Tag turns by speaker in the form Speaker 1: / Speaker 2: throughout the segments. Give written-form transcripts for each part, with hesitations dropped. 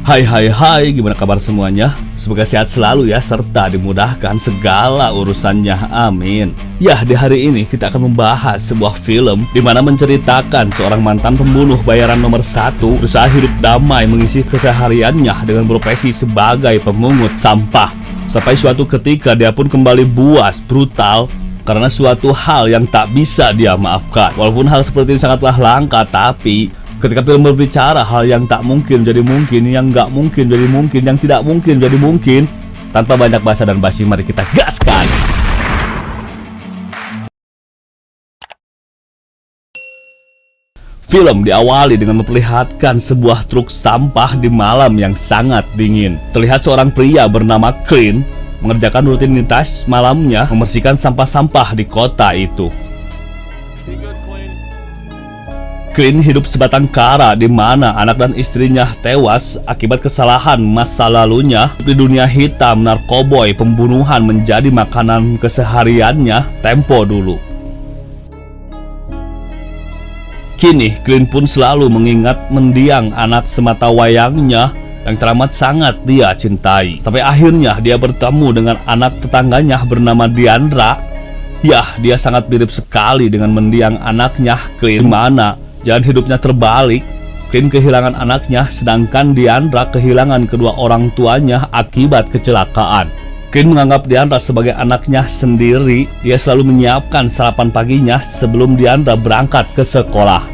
Speaker 1: Hai hai hai, gimana kabar semuanya? Semoga sehat selalu ya, serta dimudahkan segala urusannya, amin. Ya, di hari ini kita akan membahas sebuah film di mana menceritakan seorang mantan pembunuh bayaran nomor 1 berusaha hidup damai mengisi kesehariannya dengan profesi sebagai pemungut sampah. Sampai suatu ketika dia pun kembali buas, brutal, karena suatu hal yang tak bisa dia maafkan. Walaupun hal seperti ini sangatlah langka, tapi ketika film berbicara hal yang tak mungkin jadi mungkin, yang nggak mungkin jadi mungkin, yang tidak mungkin jadi mungkin, tanpa banyak basa dan basi, mari kita gaskan! Film diawali dengan memperlihatkan sebuah truk sampah di malam yang sangat dingin. Terlihat seorang pria bernama Clint mengerjakan rutinitas malamnya, membersihkan sampah-sampah di kota itu. Clint hidup sebatang kara di mana anak dan istrinya tewas akibat kesalahan masa lalunya di dunia hitam, narkoboy, pembunuhan menjadi makanan kesehariannya tempo dulu. Kini Clint pun selalu mengingat mendiang anak semata wayangnya yang teramat sangat dia cintai. Sampai akhirnya dia bertemu dengan anak tetangganya bernama Diandra. Yah, dia sangat mirip sekali dengan mendiang anaknya Clint, mana jalan hidupnya terbalik. Clint kehilangan anaknya, sedangkan Diandra kehilangan kedua orang tuanya akibat kecelakaan. Clint menganggap Diandra sebagai anaknya sendiri. Dia selalu menyiapkan sarapan paginya sebelum Diandra berangkat ke sekolah.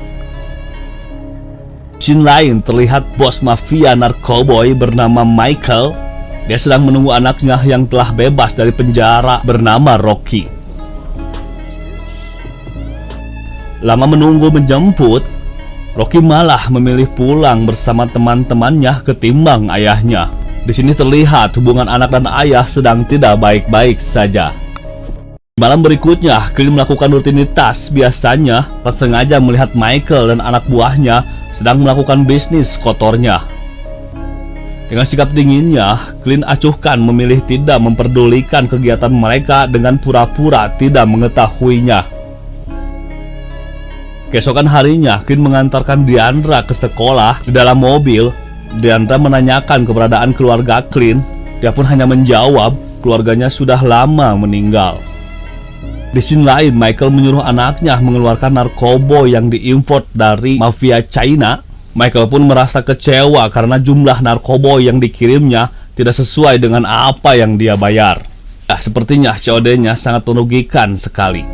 Speaker 1: Scene lain terlihat bos mafia narkoboy bernama Michael. Dia sedang menunggu anaknya yang telah bebas dari penjara bernama Rocky. Lama menunggu menjemput, Rocky malah memilih pulang bersama teman-temannya ketimbang ayahnya. Di sini terlihat hubungan anak dan ayah sedang tidak baik-baik saja. Malam berikutnya, Clint melakukan rutinitas biasanya, tak sengaja melihat Michael dan anak buahnya sedang melakukan bisnis kotornya. Dengan sikap dinginnya, Clint acuhkan memilih tidak memperdulikan kegiatan mereka dengan pura-pura tidak mengetahuinya. Keesokan harinya, Clint mengantarkan Diandra ke sekolah. Di dalam mobil, Diandra menanyakan keberadaan keluarga Clint. Dia pun hanya menjawab keluarganya sudah lama meninggal. Di scene lain, Michael menyuruh anaknya mengeluarkan narkoba yang diimport dari mafia China. Michael pun merasa kecewa karena jumlah narkoba yang dikirimnya tidak sesuai dengan apa yang dia bayar. Sepertinya COD-nya sangat merugikan sekali.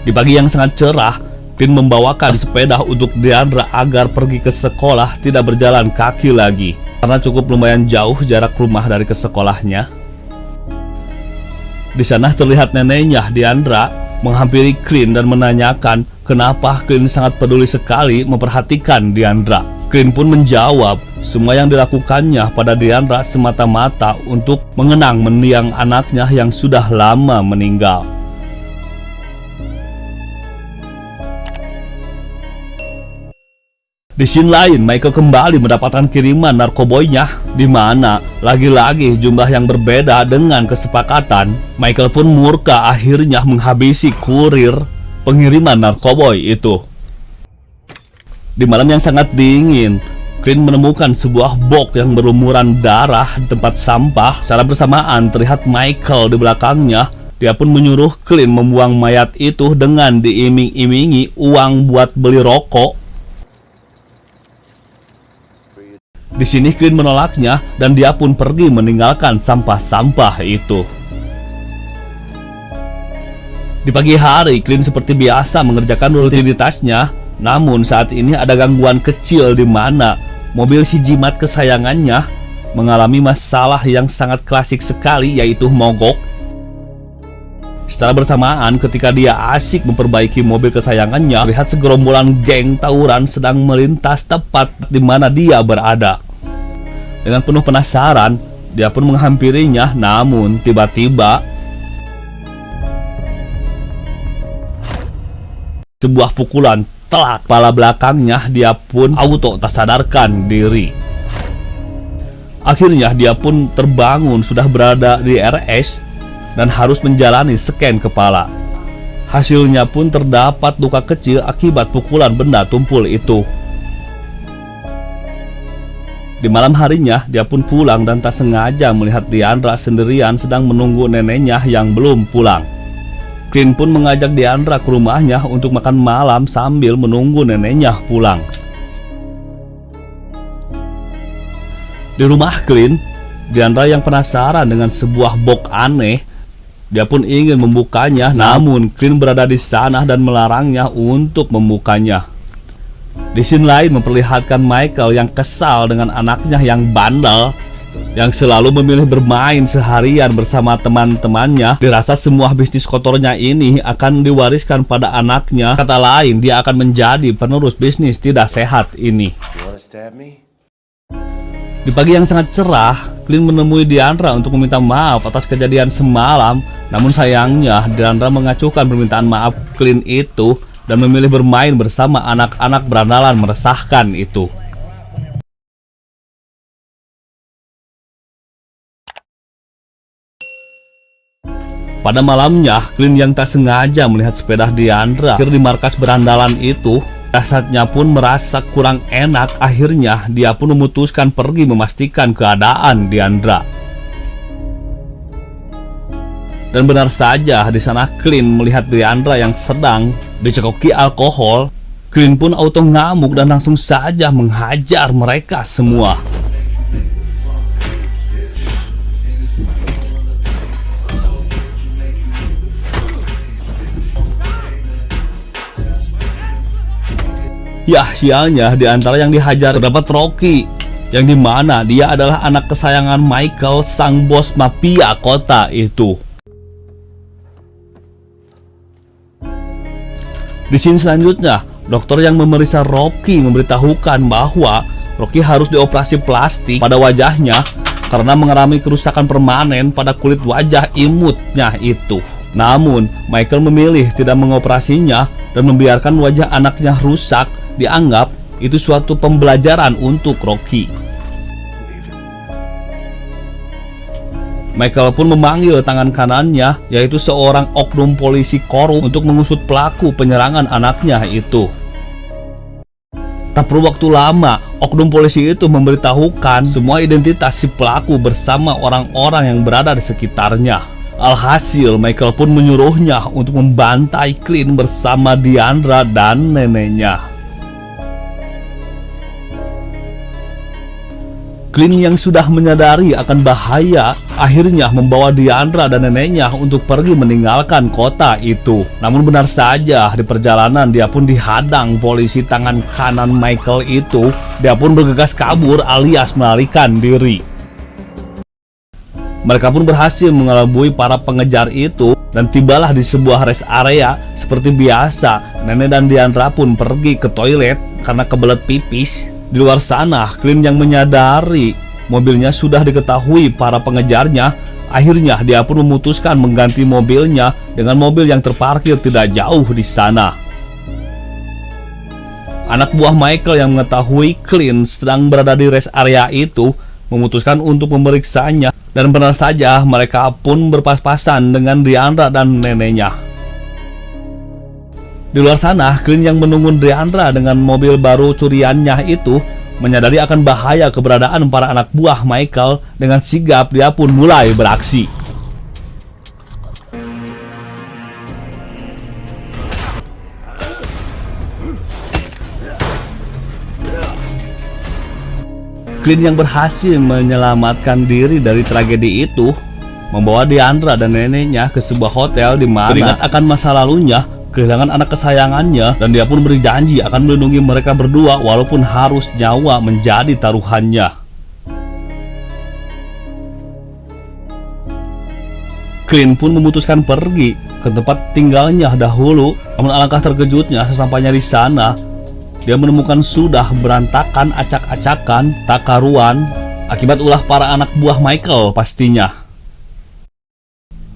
Speaker 1: Di pagi yang sangat cerah, Clint membawakan sepeda untuk Diandra agar pergi ke sekolah, tidak berjalan kaki lagi karena cukup lumayan jauh jarak rumah dari ke sekolahnya. Di sana terlihat neneknya Diandra menghampiri Clint dan menanyakan kenapa Clint sangat peduli sekali memperhatikan Diandra. Clint pun menjawab semua yang dilakukannya pada Diandra semata-mata untuk mengenang mendiang anaknya yang sudah lama meninggal. Di scene lain, Michael kembali mendapatkan kiriman narkoboynya, di mana lagi-lagi jumlah yang berbeda dengan kesepakatan. Michael pun murka akhirnya menghabisi kurir pengiriman narkoboy itu. Di malam yang sangat dingin, Clint menemukan sebuah box yang berlumuran darah di tempat sampah. Secara bersamaan terlihat Michael di belakangnya. Dia pun menyuruh Clint membuang mayat itu dengan diiming-imingi uang buat beli rokok. Di sini Clint menolaknya dan dia pun pergi meninggalkan sampah-sampah itu. Di pagi hari, Clint seperti biasa mengerjakan rutinitasnya. Namun saat ini ada gangguan kecil di mana mobil si jimat kesayangannya mengalami masalah yang sangat klasik sekali, yaitu mogok. Secara bersamaan ketika dia asik memperbaiki mobil kesayangannya, lihat segerombolan geng tawuran sedang melintas tepat di mana dia berada. Dengan penuh penasaran, dia pun menghampirinya, namun tiba-tiba sebuah pukulan telak kepala belakangnya. Dia pun auto tak sadarkan diri. Akhirnya dia pun terbangun, sudah berada di RS dan harus menjalani scan kepala. Hasilnya pun terdapat luka kecil akibat pukulan benda tumpul itu. Di malam harinya, dia pun pulang dan tak sengaja melihat Diandra sendirian sedang menunggu neneknya yang belum pulang. Clint pun mengajak Diandra ke rumahnya untuk makan malam sambil menunggu neneknya pulang. Di rumah Clint, Diandra yang penasaran dengan sebuah box aneh. Dia pun ingin membukanya, namun Clint berada di sana dan melarangnya untuk membukanya. Di scene lain memperlihatkan Michael yang kesal dengan anaknya yang bandel, yang selalu memilih bermain seharian bersama teman-temannya. Dirasa semua bisnis kotornya ini akan diwariskan pada anaknya. Kata lain, dia akan menjadi penerus bisnis tidak sehat ini. Di pagi yang sangat cerah, Clint menemui Diandra untuk meminta maaf atas kejadian semalam. Namun sayangnya, Diandra mengacuhkan permintaan maaf Clint itu dan memilih bermain bersama anak-anak berandalan meresahkan itu. Pada malamnya, Clint yang tak sengaja melihat sepeda Diandra parkir di markas berandalan itu. Jasadnya pun merasa kurang enak. Akhirnya, dia pun memutuskan pergi memastikan keadaan Diandra. Dan benar saja, di sana Clint melihat Diandra yang sedang dicekoki alkohol. Clint pun auto ngamuk dan langsung saja menghajar mereka semua. Ya, sialnya di antara yang dihajar terdapat Rocky, yang dimana dia adalah anak kesayangan Michael, sang bos mafia kota itu. Di scene selanjutnya, dokter yang memeriksa Rocky memberitahukan bahwa Rocky harus dioperasi plastik pada wajahnya karena mengalami kerusakan permanen pada kulit wajah imutnya itu. Namun, Michael memilih tidak mengoperasinya dan membiarkan wajah anaknya rusak. Dianggap itu suatu pembelajaran untuk Rocky. Michael pun memanggil tangan kanannya, yaitu seorang oknum polisi korup, untuk mengusut pelaku penyerangan anaknya itu. Tak perlu waktu lama, oknum polisi itu memberitahukan semua identitas si pelaku bersama orang-orang yang berada di sekitarnya. Alhasil, Michael pun menyuruhnya untuk membantai Clint bersama Diandra dan neneknya. Clint yang sudah menyadari akan bahaya akhirnya membawa Diandra dan neneknya untuk pergi meninggalkan kota itu. Namun benar saja, di perjalanan dia pun dihadang polisi tangan kanan Michael itu. Dia pun bergegas kabur alias melarikan diri. Mereka pun berhasil mengelabui para pengejar itu dan tibalah di sebuah rest area. Seperti biasa, nenek dan Diandra pun pergi ke toilet karena kebelet pipis. Di luar sana, Clint yang menyadari mobilnya sudah diketahui para pengejarnya. Akhirnya dia pun memutuskan mengganti mobilnya dengan mobil yang terparkir tidak jauh di sana. Anak buah Michael yang mengetahui Clint sedang berada di rest area itu memutuskan untuk memeriksanya. Dan benar saja, mereka pun berpas-pasan dengan Diandra dan neneknya. Di luar sana, Clint yang menunggu Diandra dengan mobil baru curiannya itu menyadari akan bahaya keberadaan para anak buah Michael. Dengan sigap dia pun mulai beraksi. Clint yang berhasil menyelamatkan diri dari tragedi itu membawa Diandra dan neneknya ke sebuah hotel di mana teringat akan masa lalunya, kehilangan anak kesayangannya, dan dia pun berjanji akan melindungi mereka berdua walaupun harus nyawa menjadi taruhannya. Clint pun memutuskan pergi ke tempat tinggalnya dahulu. Namun alangkah terkejutnya sesampainya di sana, dia menemukan sudah berantakan, acak-acakan, tak karuan akibat ulah para anak buah Michael pastinya.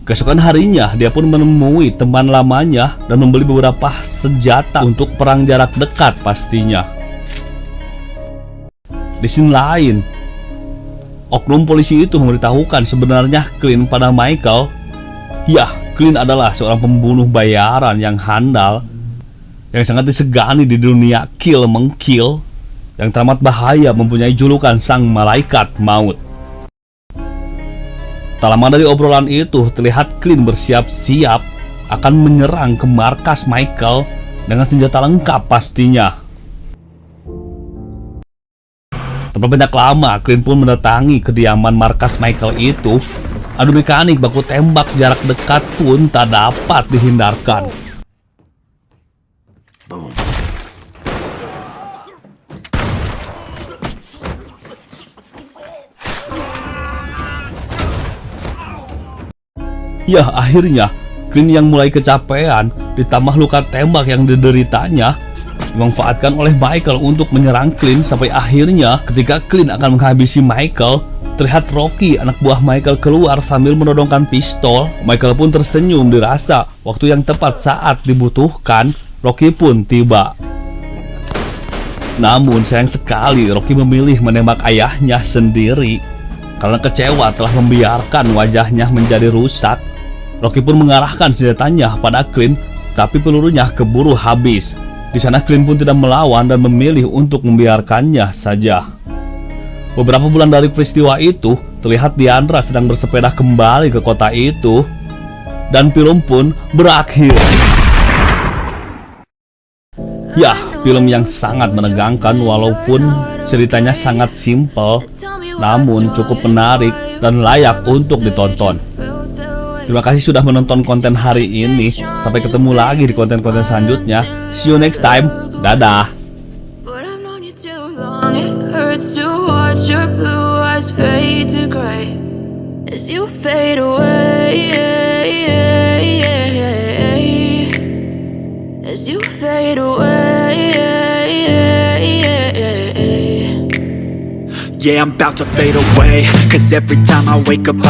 Speaker 1: Keesokan harinya, dia pun menemui teman lamanya dan membeli beberapa senjata untuk perang jarak dekat pastinya. Di scene lain, oknum polisi itu memberitahukan sebenarnya Clint pada Michael. Ya, Clint adalah seorang pembunuh bayaran yang handal, yang sangat disegani di dunia kill-mengkill. yang teramat bahaya mempunyai julukan Sang Malaikat Maut. Tak lama dari obrolan itu, terlihat Clint bersiap-siap akan menyerang ke markas Michael dengan senjata lengkap pastinya. Tanpa banyak lama, Clint pun mendatangi kediaman markas Michael itu. Adu mekanik baku tembak jarak dekat pun tak dapat dihindarkan. Ya, akhirnya Clint yang mulai kecapean ditambah luka tembak yang dideritanya dimanfaatkan oleh Michael untuk menyerang Clint, sampai akhirnya ketika Clint akan menghabisi Michael, terlihat Rocky, anak buah Michael, keluar sambil menodongkan pistol. Michael pun tersenyum dirasa waktu yang tepat saat dibutuhkan, Rocky pun tiba. Namun sayang sekali Rocky memilih menembak ayahnya sendiri. Karena kecewa telah membiarkan wajahnya menjadi rusak, Rocky pun mengarahkan senjatanya pada Clint, tapi pelurunya keburu habis. Di sana Clint pun tidak melawan dan memilih untuk membiarkannya saja. Beberapa bulan dari peristiwa itu, terlihat Diandra sedang bersepeda kembali ke kota itu, dan film pun berakhir. Ya, film yang sangat menegangkan walaupun ceritanya sangat simpel, namun cukup menarik dan layak untuk ditonton. Terima kasih sudah menonton konten hari ini. Sampai ketemu lagi di konten-konten selanjutnya. See you next time. Dadah.
Speaker 2: Yeah, I'm about to fade away, 'cause every time I wake up